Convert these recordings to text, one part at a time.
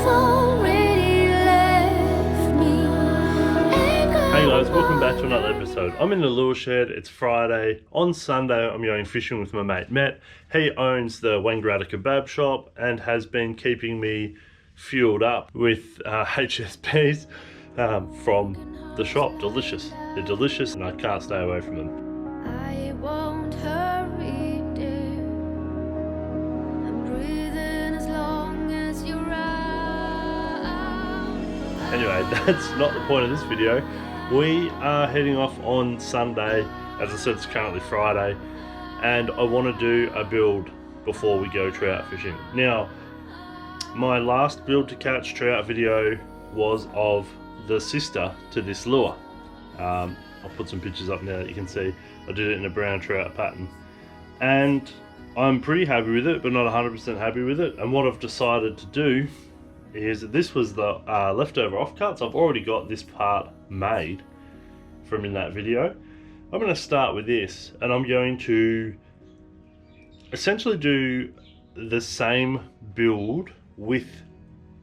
Hey guys, welcome back to another episode. I'm in the lure shed, it's Friday. On Sunday I'm going fishing with my mate Matt. He owns the Wangaratta kebab shop and has been keeping me fueled up with HSPs from the shop. Delicious. They're delicious and I can't stay away from them. I won't hurry, dear. I'm breathing as long as you're out. Anyway, that's not the point of this video. We are heading off on Sunday. As I said, it's currently Friday, and I want to do a build before we go trout fishing. Now, my last build to catch trout video was of the sister to this lure. I'll put some pictures up now that you can see. I did it in a brown trout pattern, and I'm pretty happy with it, but not 100% happy with it. And what I've decided to do is, this was the leftover offcuts. I've already got this part made from in that video. I'm going to start with this, and I'm going to essentially do the same build with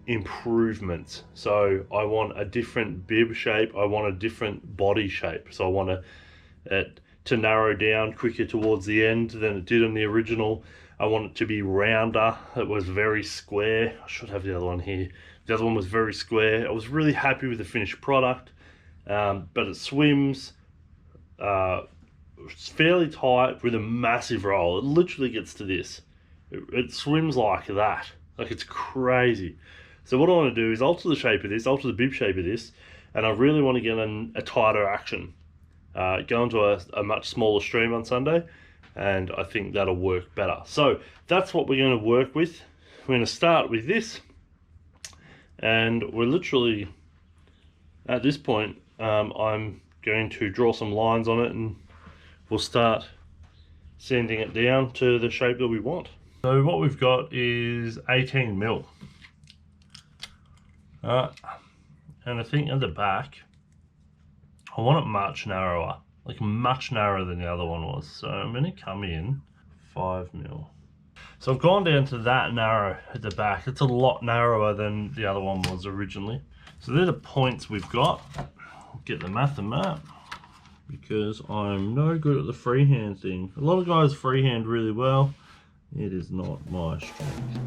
improvements. So I want a different bib shape, I want a different body shape, so I want it to narrow down quicker towards the end than it did in the original. I want it to be rounder. It was very square. I should have the other one here. The other one was very square. I was really happy with the finished product, but it swims it's fairly tight with a massive roll. It literally gets to this. It swims like that. Like, it's crazy. So what I want to do is alter the shape of this, alter the bib shape of this, and I really want to get a tighter action. Go into a much smaller stream on Sunday, and I think that'll work better. So that's what we're going to work with. We're going to start with this, and we're literally at this point I'm going to draw some lines on it, and we'll start sanding it down to the shape that we want. So what we've got is 18 mil, and I think at the back I want it much narrower, like much narrower than the other one was. So I'm going to come in 5 mil. So I've gone down to that narrow at the back. It's a lot narrower than the other one was originally. So they're the points we've got. Get the math and map, because I'm no good at the freehand thing. A lot of guys freehand really well. It is not my strength.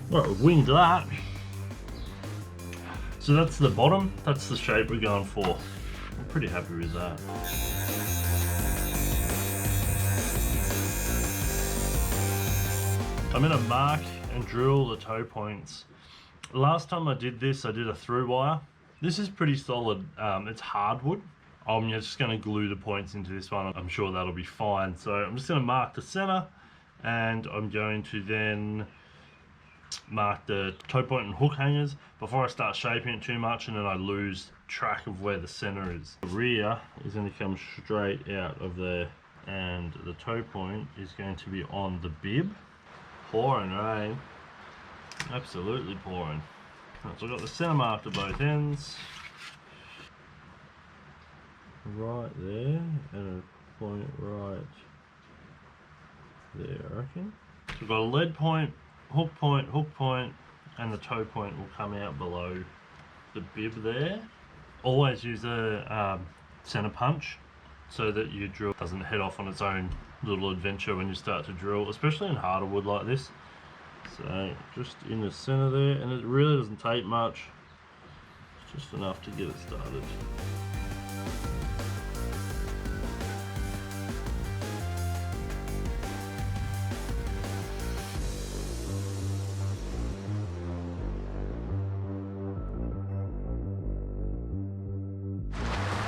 Right, we've winged that. So that's the bottom, that's the shape we're going for. I'm pretty happy with that. I'm going to mark and drill the toe points. Last time I did this, I did a through wire. This is pretty solid, it's hardwood. I'm just going to glue the points into this one. I'm sure that'll be fine. So I'm just going to mark the center, and I'm going to then mark the toe point and hook hangers before I start shaping it too much, and then I lose track of where the center is. The rear is going to come straight out of there, and the toe point is going to be on the bib. Pouring rain, absolutely pouring. Right, so I've got the center marked at both ends, right there, and a point right there, I reckon. So we've got a lead point, hook point, and the toe point will come out below the bib there. Always use a center punch so that your drill doesn't head off on its own little adventure when you start to drill, especially in harder wood like this. So just in the center there, and it really doesn't take much, it's just enough to get it started.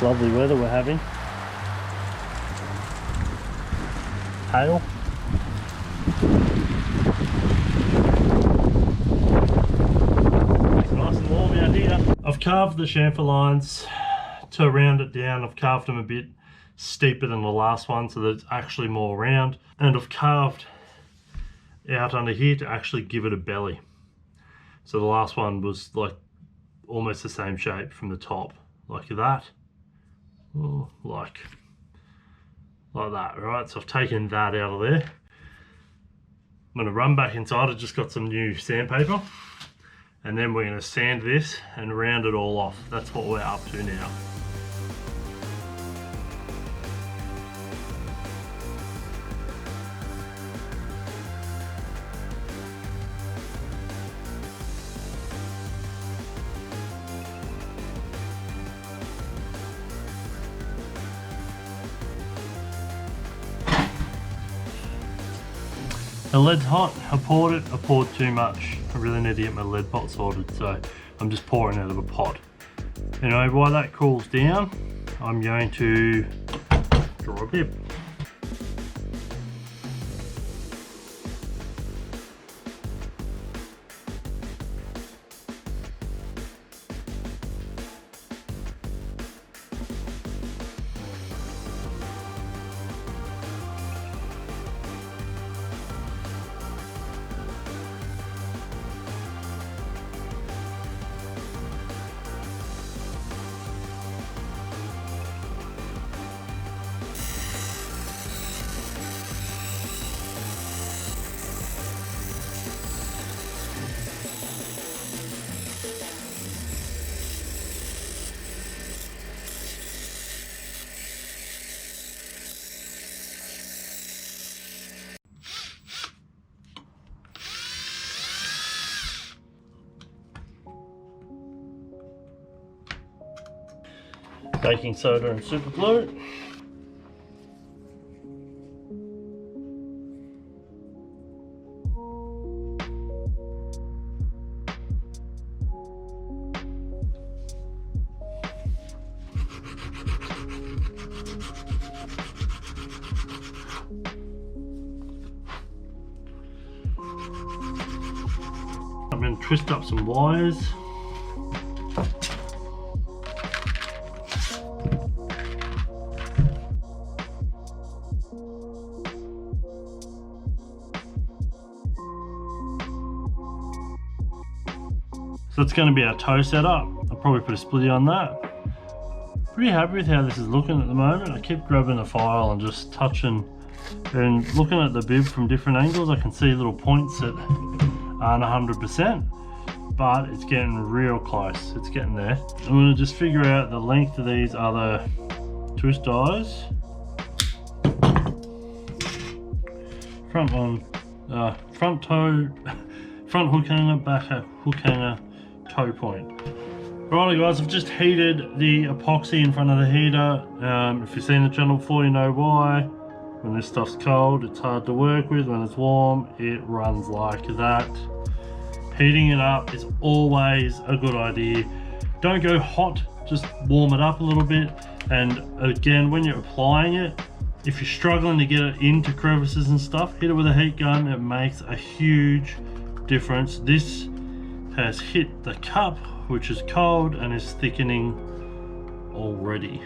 Lovely weather we're having. Hail. It's nice and warm out here. I've carved the chamfer lines to round it down. I've carved them a bit steeper than the last one so that it's actually more round, and I've carved out under here to actually give it a belly. So the last one was like almost the same shape from the top, like that, like that, right? So I've taken that out of there. I'm going to run back inside. I just got some new sandpaper, and then we're going to sand this and round it all off. That's what we're up to now. The lead's hot. I poured it. I poured too much. I really need to get my lead pot sorted, so I'm just pouring out of a pot. Anyway, while that cools down, I'm going to draw a bib. Baking soda and super glue. I'm going to twist up some wires. So it's going to be our toe setup. I'll probably put a splitty on that. Pretty happy with how this is looking at the moment. I keep grabbing the file and just touching and looking at the bib from different angles. I can see little points that aren't 100%, but it's getting real close. It's getting there. I'm going to just figure out the length of these other twist eyes. Front one, front toe, front hook hanger, back hook hanger, toe point. Alright guys, I've just heated the epoxy in front of the heater. If you've seen the channel before, you know why. When this stuff's cold, it's hard to work with. When it's warm, it runs like that. Heating it up is always a good idea. Don't go hot, just warm it up a little bit. And again, when you're applying it, if you're struggling to get it into crevices and stuff, hit it with a heat gun. It makes a huge difference. This has hit the cup, which is cold and is thickening already.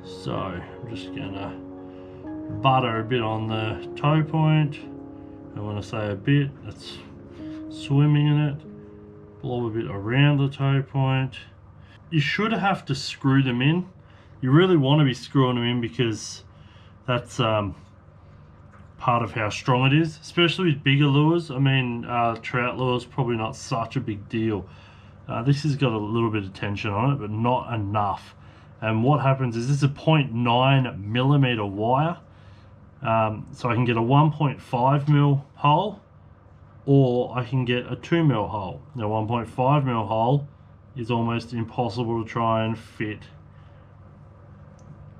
So I'm just gonna butter a bit on the toe point, and when I say a bit, that's swimming in it. Blob a bit around the toe point. You should have to screw them in. You really want to be screwing them in because that's part of how strong it is, especially with bigger lures. I mean, trout lures probably not such a big deal. This has got a little bit of tension on it, but not enough. And what happens is this is a 0.9 millimeter wire, so I can get a 1.5 mil hole, or I can get a 2 mil hole. Now 1.5 mil hole is almost impossible to try and fit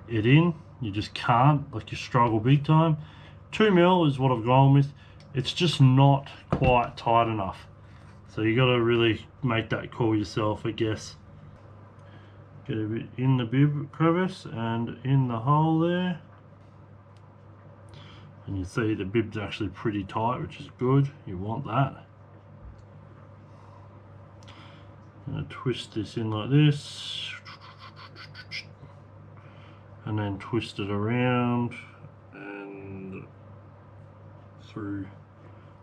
it in. You just can't, like you struggle big time. 2 mil is what I've gone with. It's just not quite tight enough. So you got to really make that call yourself, I guess. Get a bit in the bib crevice and in the hole there. And you see the bib's actually pretty tight, which is good. You want that. I'm going to twist this in like this. And then twist it around and through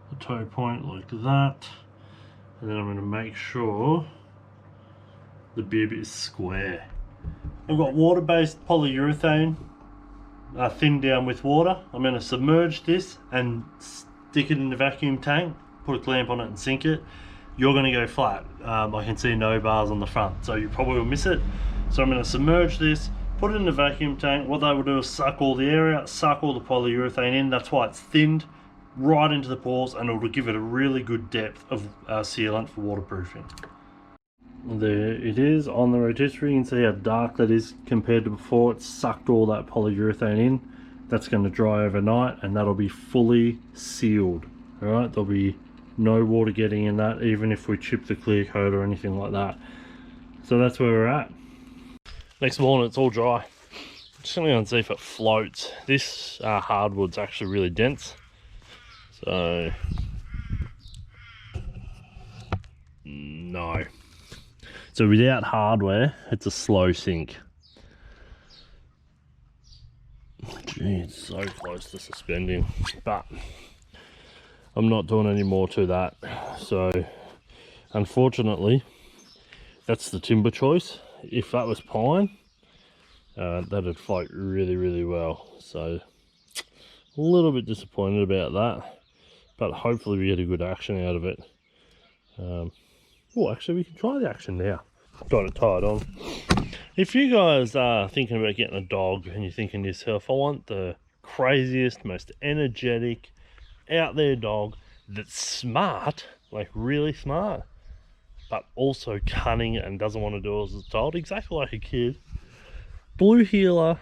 the toe point like that. And then I'm going to make sure the bib is square. I've got water-based polyurethane, thinned down with water. I'm going to submerge this and stick it in the vacuum tank, put a clamp on it and sink it. You're going to go flat. I can see no bars on the front, so you probably will miss it. So I'm going to submerge this, put it in the vacuum tank. What that will do is suck all the air out, suck all the polyurethane in. That's why it's thinned right into the pores, and it will give it a really good depth of sealant for waterproofing. There it is on the rotisserie. You can see how dark that is compared to before. It's sucked all that polyurethane in. That's going to dry overnight, and that'll be fully sealed. All right, there'll be no water getting in that, even if we chip the clear coat or anything like that. So that's where we're at. Next morning, it's all dry. Just gonna go and see if it floats. This hardwood's actually really dense, so no. So without hardware, it's a slow sink. Gee, it's so close to suspending, but I'm not doing any more to that. So unfortunately, that's the timber choice. If that was pine, that'd float really well. So a little bit disappointed about that, but hopefully we get a good action out of it. Well, actually we can try the action now. Got it tied on. If you guys are thinking about getting a dog and you're thinking to yourself, I want the craziest, most energetic, out there dog that's smart, like really smart, but also cunning and doesn't want to do as it's told, exactly like a kid. Blue Heeler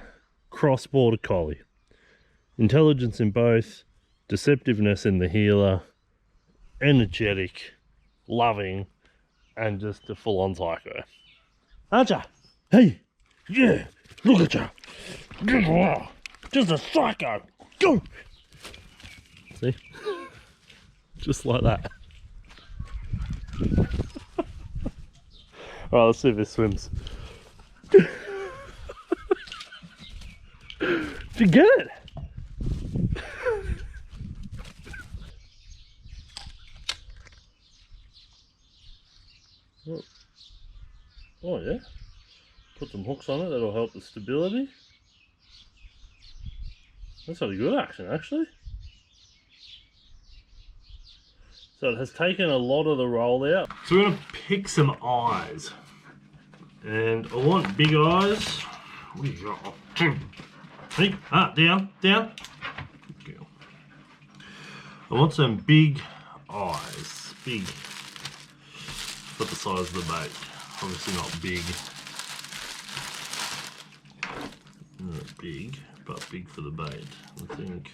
cross border collie. Intelligence in both, deceptiveness in the healer, energetic, loving, and just a full-on psycho. Aren't ya? Hey, yeah, look at ya. Just a psycho. Go. See? Just like that. Alright, let's see if this swims. Did you get it? Oh yeah. Put some hooks on it, that'll help the stability. That's not a good action actually. So it has taken a lot of the roll out. So we're going to pick some eyes. And I want big eyes. What do you got? Hey, down. Good girl. I want some big eyes. Big. About the size of the bait. Obviously not big. Not big, but big for the bait. I think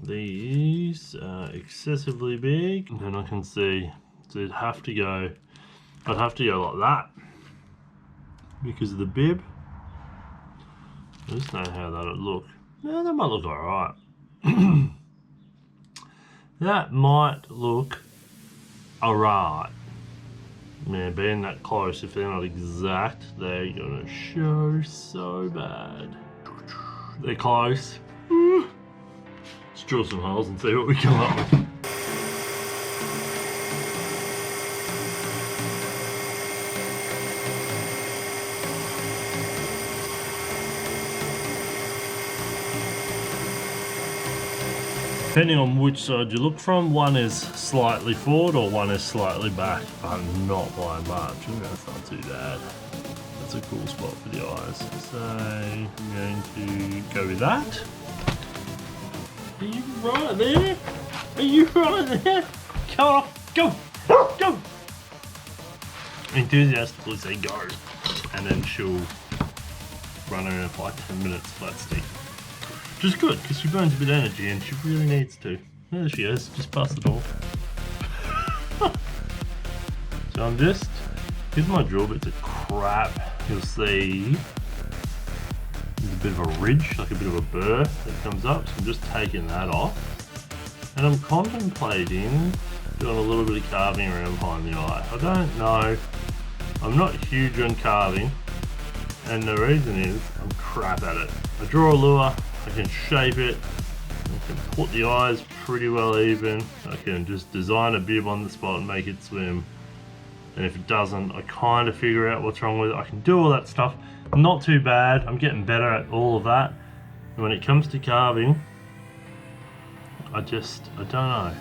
these are excessively big. And then I can see, so I'd have to go like that because of the bib. I just know how that would look. Yeah, that might look alright. That might look alright. Man, being that close, if they're not exact, they're gonna show so bad. They're close. Let's drill some holes and see what we come up with. Depending on which side you look from, one is slightly forward or one is slightly back, but not by much. That's not too bad. That's a cool spot for the eyes. So I'm going to go with that. Are you right there? Are you right there? Come on, go! Go! Enthusiastically say go. And then she'll run around for like 10 minutes flat stick. Which is good, because she burns a bit of energy and she really needs to. There she is, just past the door. So I'm just, here's my drill bit to Crabb. You'll see there's a bit of a ridge, like a bit of a burr that comes up. So I'm just taking that off. And I'm contemplating doing a little bit of carving around behind the eye. I don't know, I'm not huge on carving. And the reason is, I'm crap at it. I draw a lure, I can shape it, I can put the eyes pretty well even, I can just design a bib on the spot and make it swim. and if it doesn't, I kind of figure out what's wrong with it. I can do all that stuff. Not too bad. I'm getting better at all of that. And when it comes to carving, I don't know.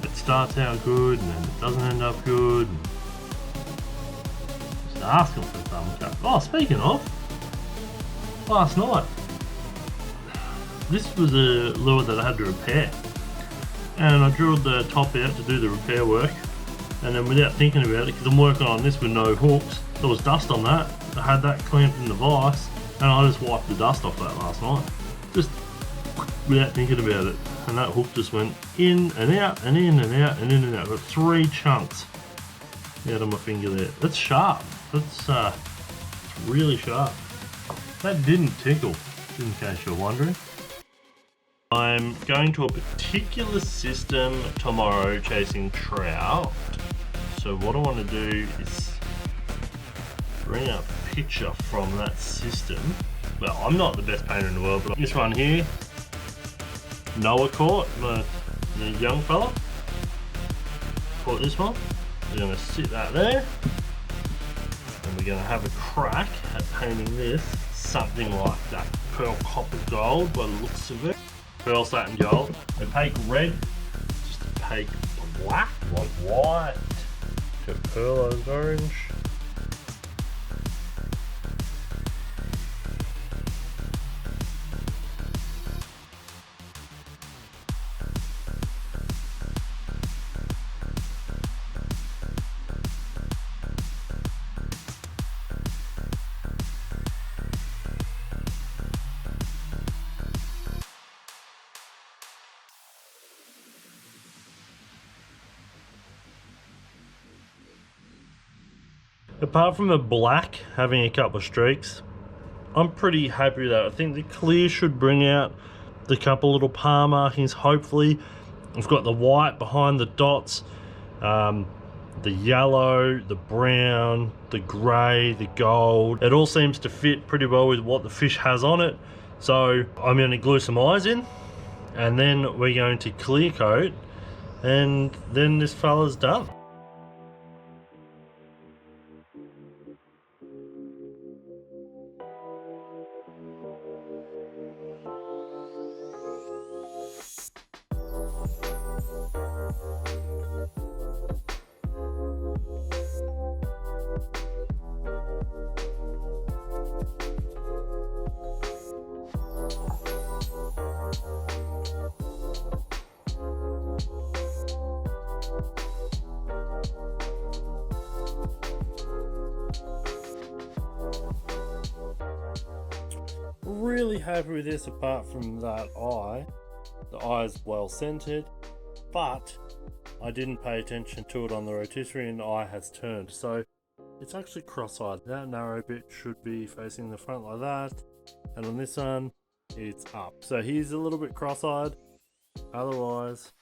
It starts out good and then it doesn't end up good. And just asking for something. Oh, speaking of, last night, this was a lure that I had to repair. And I drilled the top out to do the repair work. And then without thinking about it, because I'm working on this with no hooks, there was dust on that. I had that clamped in the vise, and I just wiped the dust off that last night. Just without thinking about it. And that hook just went in and out, and in and out, and in and out. Got 3 chunks out of my finger there. That's sharp. That's really sharp. That didn't tickle, in case you're wondering. I'm going to a particular system tomorrow chasing trout. So what I want to do is bring up a picture from that system. Well, I'm not the best painter in the world, but this one here, Noah caught, the young fella. Caught this one. We're going to sit that there. And we're going to have a crack at painting this something like that pearl copper gold by the looks of it. Pearl satin gold. Opaque red, just opaque black, like white, to pearlized orange. Apart from the black having a couple of streaks, I'm pretty happy with that. I think the clear should bring out the couple little palm markings, hopefully. I've got the white behind the dots, the yellow, the brown, the grey, the gold. It all seems to fit pretty well with what the fish has on it. So I'm going to glue some eyes in, and then we're going to clear coat, and then this fella's done. Really happy with this apart from that eye. The eye is well centered, but I didn't pay attention to it on the rotisserie and the eye has turned. So it's actually cross-eyed. That narrow bit should be facing the front like that. And on this one, it's up. So he's a little bit cross-eyed. Otherwise,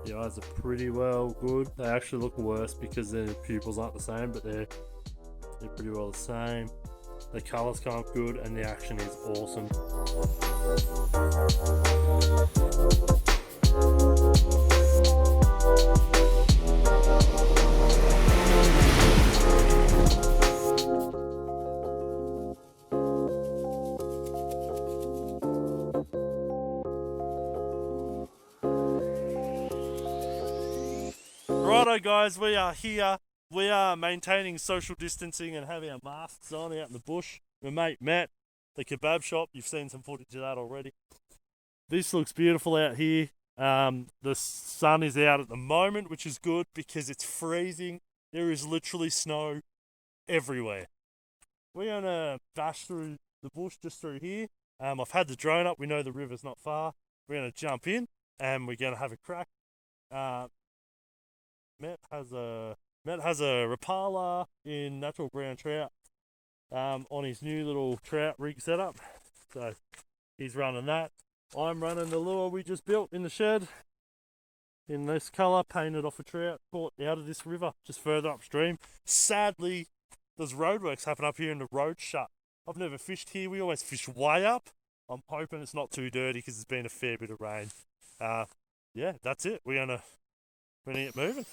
the eyes are pretty well good. They actually look worse because their pupils aren't the same, but they're pretty well the same. The colours come up good and the action is awesome. Righto guys, we are here. We are maintaining social distancing and having our masks on out in the bush. My mate Matt, the kebab shop, you've seen some footage of that already. This looks beautiful out here. The sun is out at the moment, which is good because it's freezing. There is literally snow everywhere. We're going to bash through the bush just through here. I've had the drone up. We know the river's not far. We're going to jump in and we're going to have a crack. Matt has a Rapala in natural brown trout on his new little trout rig setup. So he's running that. I'm running the lure we just built in the shed in this colour, painted off a trout caught out of this river just further upstream. Sadly, there's roadworks happen up here and the road's shut. I've never fished here. We always fish way up. I'm hoping it's not too dirty because there's been a fair bit of rain. Yeah, that's it. We're going to We're gonna get moving.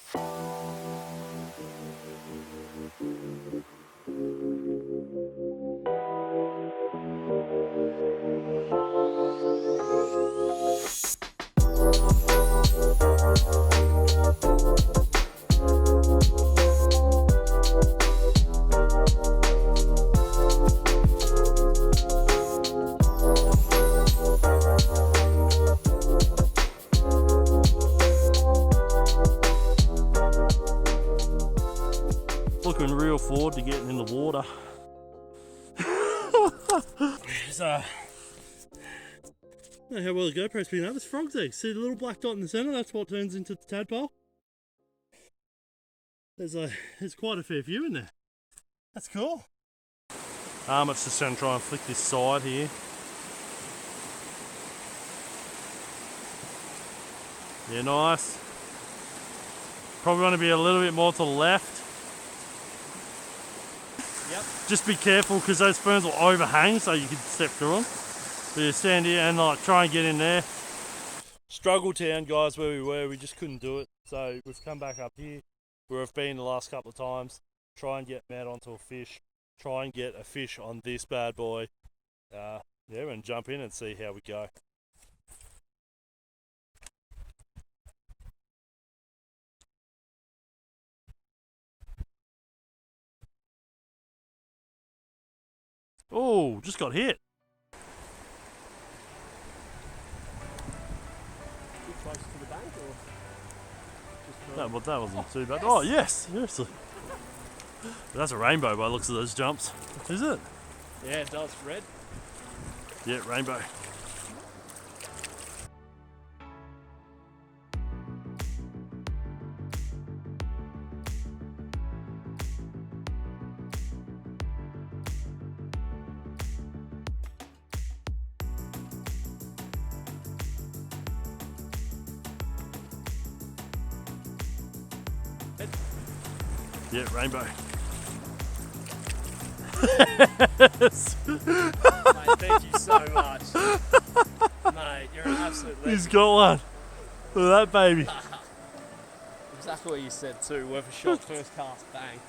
Looking real forward to getting in the water. So, I don't know how well the GoPro's picking up. It's frog's eggs. See the little black dot in the centre? That's what turns into the tadpole. There's quite a fair few in there. That's cool. It's just going to try and flick this side here. Yeah, nice. Probably want to be a little bit more to the left. Yep. Just be careful because those ferns will overhang so you can step through them. But you stand here and like try and get in there. Struggle town, guys, where we were, we just couldn't do it. So we've come back up here where I've been the last couple of times. Try and get Matt onto a fish. Try and get a fish on this bad boy. Yeah, we're going to jump in and see how we go. Oh, just got hit. Too close to the bank or just That wasn't too bad. Yes. Oh, yes, seriously. That's a rainbow by the looks of those jumps. Is it? Yeah, it does. Red. Yeah, rainbow. Yeah, rainbow. Mate, thank you so much. Mate, you're an absolute legend. He's got one. Look at that baby. Exactly what you said too. Worth a shot, first cast, bang.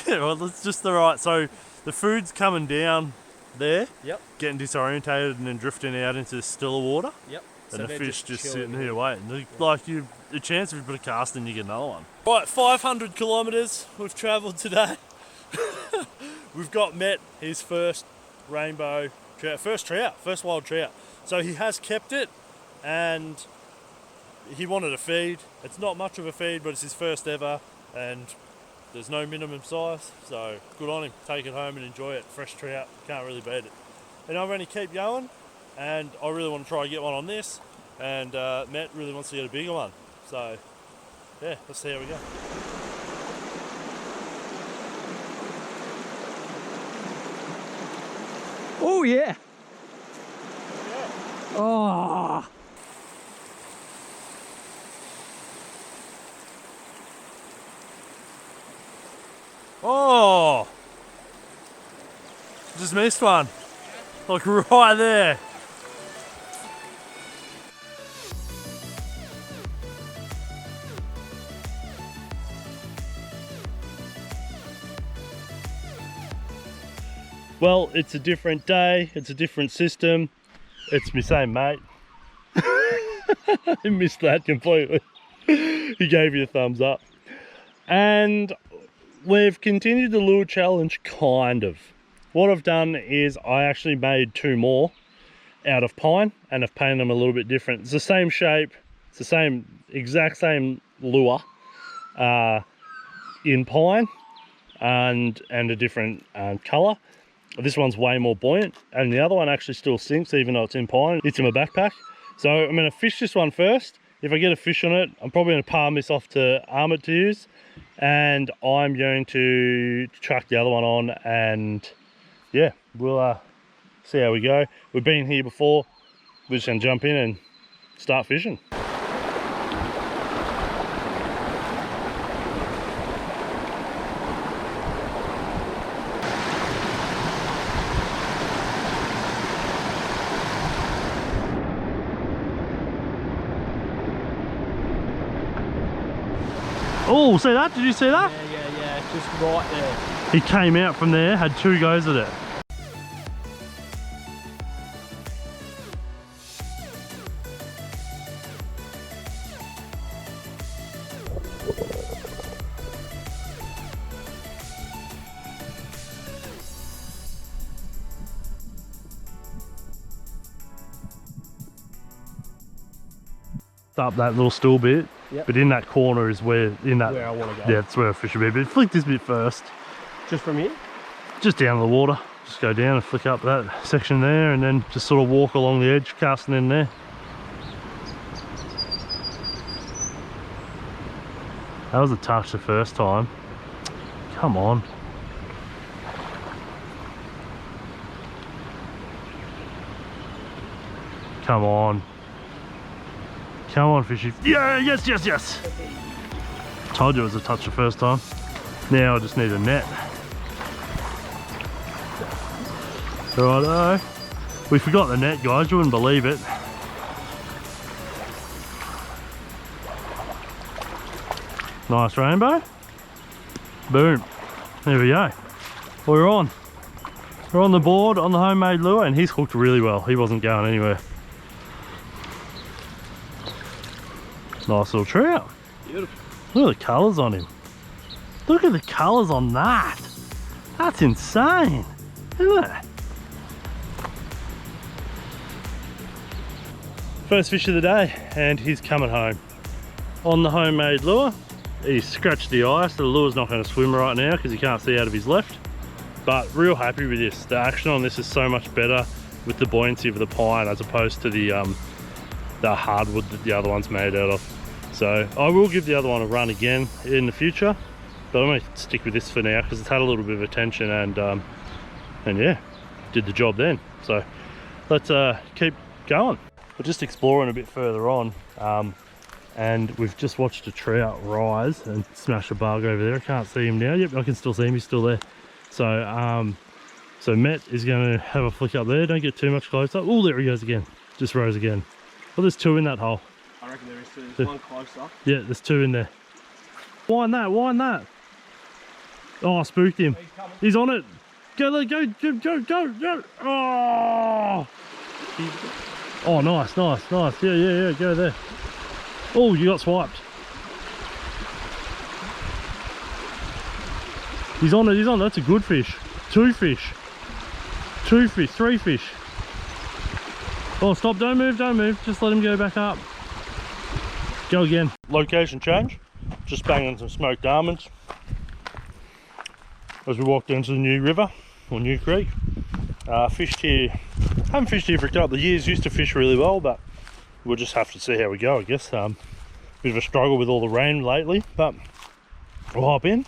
Yeah, well, it's just the right. So the food's coming down there. Yep. Getting disorientated and then drifting out into stiller water. Yep. And So the they're fish just chilling sitting here waiting. Like the chance if you put a cast in, you get another one. Right, 500 kilometres we've travelled today. We've got Matt his first rainbow trout, first wild trout. So he has kept it, and he wanted a feed. It's not much of a feed, but it's his first ever, and there's no minimum size. So good on him. Take it home and enjoy it. Fresh trout, can't really beat it. And I'm going to keep going. And I really want to try and get one on this, and Matt really wants to get a bigger one. So, yeah, let's see how we go. Oh yeah. Oh. Oh! Just missed one. Like right there. Well, it's a different day, it's a different system. It's my same mate. I missed that completely. He gave you a thumbs up. And we've continued the lure challenge, kind of. What I've done is I actually made 2 more out of pine and I've painted them a little bit different. It's the same shape, it's the exact same lure in pine and a different colour. This one's way more buoyant, and the other one actually still sinks even though it's in pine. It's in my backpack. So I'm going to fish this one first. If I get a fish on it, I'm probably going to palm this off to Armit to use, and I'm going to chuck the other one on, and yeah, we'll see how we go. We've been here before. We're just going to jump in and start fishing. Oh, see that? Did you see that? Yeah, just right there. He came out from there, had 2 goes at it. Up that little stool bit, yep. But in that corner is where I want to go. Yeah, that's where I fish a bit. But flick this bit first. Just from here? Just down the water. Just go down and flick up that section there, and then just sort of walk along the edge, casting in there. That was a touch the first time. Come on. Come on. Come on, fishy. Yeah, yes, yes, yes. Told you it was a touch the first time. Now I just need a net. Righto. We forgot the net, guys. You wouldn't believe it. Nice rainbow. Boom. There we go. We're on. We're on the board on the homemade lure, and he's hooked really well. He wasn't going anywhere. Nice little trout. Beautiful. Look at the colours on him. Look at the colours on that. That's insane. Look at that. First fish of the day, and he's coming home. On the homemade lure, he scratched the ice. The lure's not going to swim right now because he can't see out of his left. But real happy with this. The action on this is so much better with the buoyancy of the pine as opposed to the hardwood that the other one's made out of. So I will give the other one a run again in the future, but I'm going to stick with this for now because it's had a little bit of attention, and yeah, did the job then. So let's keep going. We're just exploring a bit further on, and we've just watched a trout rise and smash a bug over there. I can't see him now. Yep, I can still see him. He's still there. So so Matt is going to have a flick up there. Don't get too much closer. Oh, there he goes again. Just rose again. Well, there's 2 in that hole. I reckon there is 2. There's one closer. Yeah, there's 2 in there. Wind that, wind that. Oh, I spooked him. He's on it. Go, go, go, go, go, go. Oh! Oh, nice, nice, nice. Yeah, yeah, yeah, go there. Oh, you got swiped. He's on it, he's on it. That's a good fish. 2 fish. 2 fish, 3 fish. Oh, stop, don't move, don't move. Just let him go back up. Go again. Location change. Just banging some smoked almonds as we walk down to the new river, or new creek. Fished here, haven't fished here for a couple of years. Used to fish really well, but we'll just have to see how we go, I guess. Bit of a struggle with all the rain lately, but we'll hop in.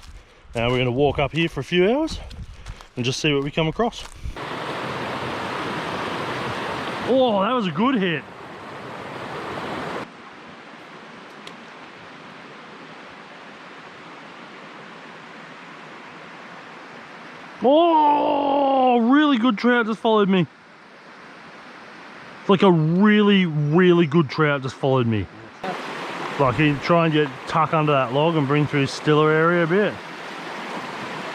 Now we're going to walk up here for a few hours and just see what we come across. Oh, that was a good hit. Oh, really good trout just followed me. It's like a really, really good trout just followed me. Like he'd try and get tuck under that log and bring through his stiller area a bit.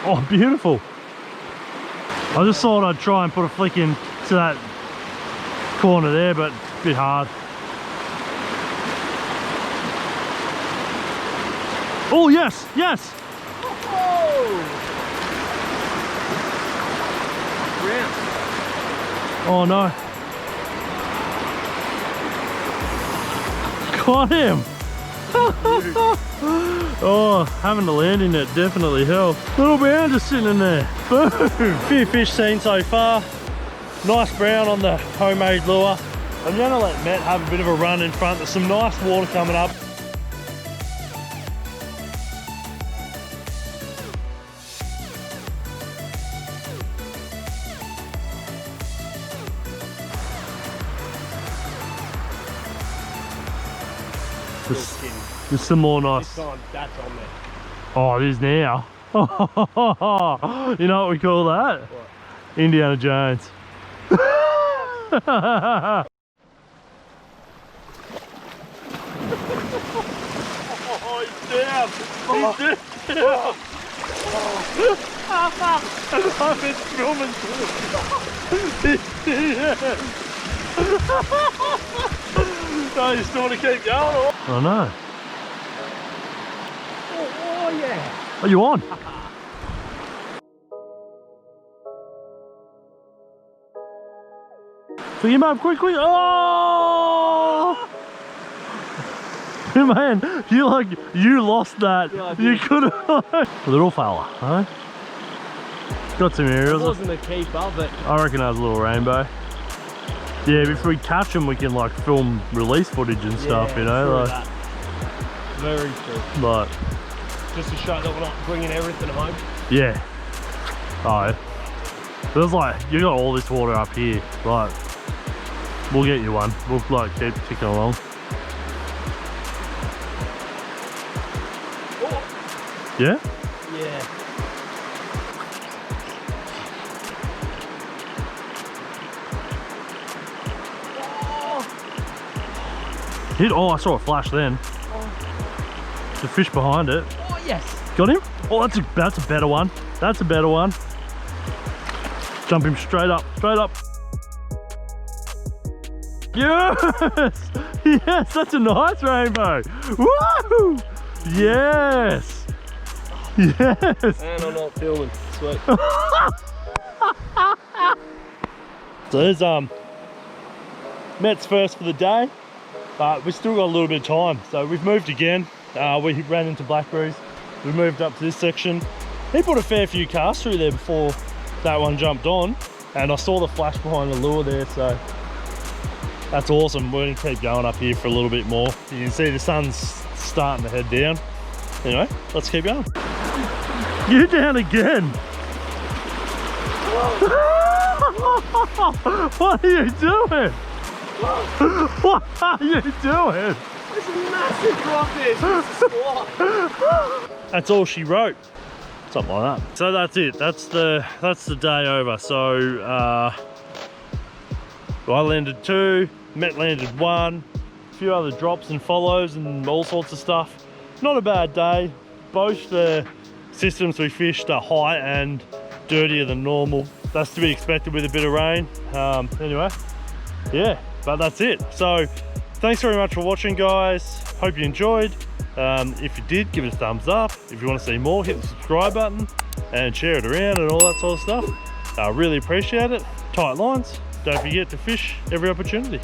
Oh, beautiful. I just thought I'd try and put a flick in to that corner there, but a bit hard. Oh, yes, yes. Oh no. Got him. Oh, having the landing net definitely helped. Little brown just sitting in there. Boom. Few fish seen so far. Nice brown on the homemade lure. I'm gonna let Matt have a bit of a run in front. There's some nice water coming up. There's some more nice. This time, that's on there. Oh, it is now. You know what we call that? What? Indiana Jones. down. He's down. I've been filming too. No, you still want to keep going? Or? I know. Oh yeah. Are you on? Pick him up quickly. Oh! Man, you lost that. Yeah, you could have. Little fella, huh? Got some aerials. It wasn't a keeper, but I reckon that was a little rainbow. Yeah, if we catch them, we can like film release footage and stuff, you know. Like, that. Very true. But Just to show that we're not bringing everything home. yeah. Oh, there's like you got all this water up here. Like, we'll get you one. We'll like keep ticking along. Oh. Yeah. Yeah. Hit. Oh, I saw a flash then. The fish behind it. Oh yes. Got him? Oh, that's a better one. That's a better one. Jump him straight up, straight up. Yes! Yes, that's a nice rainbow. Woo! Yes! Yes! And I'm not filming. Sweet. So there's Met's first for the day, but we've still got a little bit of time. So we've moved again. We ran into blackberries. We moved up to this section. He put a fair few casts through there before that one jumped on, and I saw the flash behind the lure there, so that's awesome. We're gonna keep going up here for a little bit more. You can see the sun's starting to head down. Anyway, let's keep going. You're down again. What are you doing? What are you doing? It's a massive crawfish. It's a squat. That's all she wrote. Something like that. So that's it. That's the day over. So I landed 2, Met landed 1, a few other drops and follows and all sorts of stuff. Not a bad day. Both the systems we fished are high and dirtier than normal. That's to be expected with a bit of rain. Anyway, yeah, but that's it. So thanks very much for watching, guys. Hope you enjoyed. If you did, give it a thumbs up. If you want to see more, hit the subscribe button and share it around and all that sort of stuff. I really appreciate it. Tight lines. Don't forget to fish every opportunity.